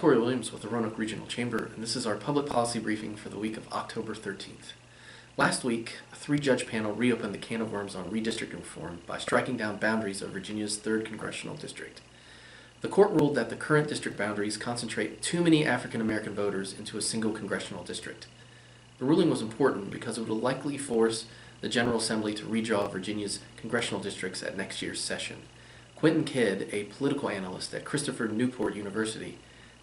Tori Williams with the Roanoke Regional Chamber, and this is our public policy briefing for the week of October 13th. Last week, a three-judge panel reopened the can of worms on redistricting reform by striking down boundaries of Virginia's 3rd Congressional District. The court ruled that the current district boundaries concentrate too many African American voters into a single congressional district. The ruling was important because it would likely force the General Assembly to redraw Virginia's congressional districts at next year's session. Quentin Kidd, a political analyst at Christopher Newport University,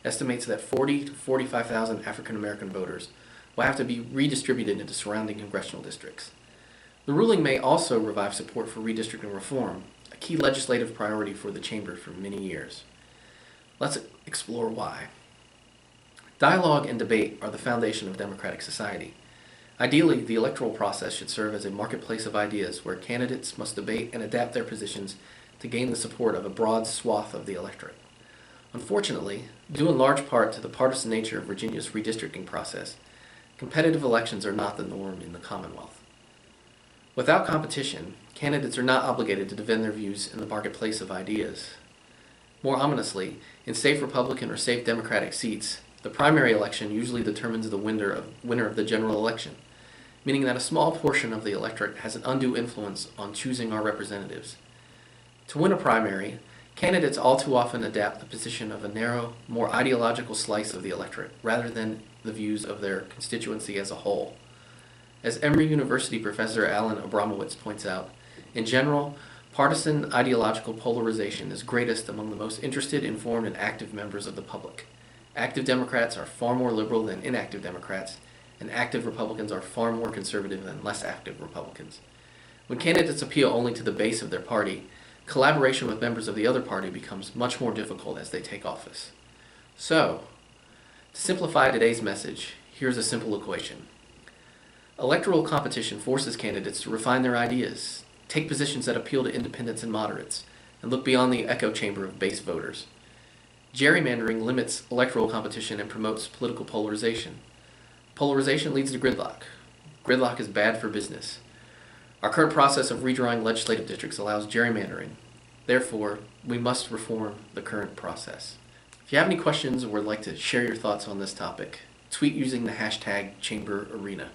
estimates that 40 to 45,000 African American voters will have to be redistributed into surrounding congressional districts. The ruling may also revive support for redistricting reform, a key legislative priority for the chamber for many years. Let's explore why. Dialogue and debate are the foundation of democratic society. Ideally, the electoral process should serve as a marketplace of ideas where candidates must debate and adapt their positions to gain the support of a broad swath of the electorate. Unfortunately, due in large part to the partisan nature of Virginia's redistricting process, competitive elections are not the norm in the Commonwealth. Without competition, candidates are not obligated to defend their views in the marketplace of ideas. More ominously, in safe Republican or safe Democratic seats, the primary election usually determines the winner of the general election, meaning that a small portion of the electorate has an undue influence on choosing our representatives. To win a primary, candidates all too often adapt the position of a narrow, more ideological slice of the electorate rather than the views of their constituency as a whole. As Emory University professor Alan Abramowitz points out, in general, partisan ideological polarization is greatest among the most interested, informed, and active members of the public. Active Democrats are far more liberal than inactive Democrats, and active Republicans are far more conservative than less active Republicans. When candidates appeal only to the base of their party, collaboration with members of the other party becomes much more difficult as they take office. So, to simplify today's message, here's a simple equation. Electoral competition forces candidates to refine their ideas, take positions that appeal to independents and moderates, and look beyond the echo chamber of base voters. Gerrymandering limits electoral competition and promotes political polarization. Polarization leads to gridlock. Gridlock is bad for business. Our current process of redrawing legislative districts allows gerrymandering. Therefore, we must reform the current process. If you have any questions or would like to share your thoughts on this topic, tweet using the hashtag ChamberArena.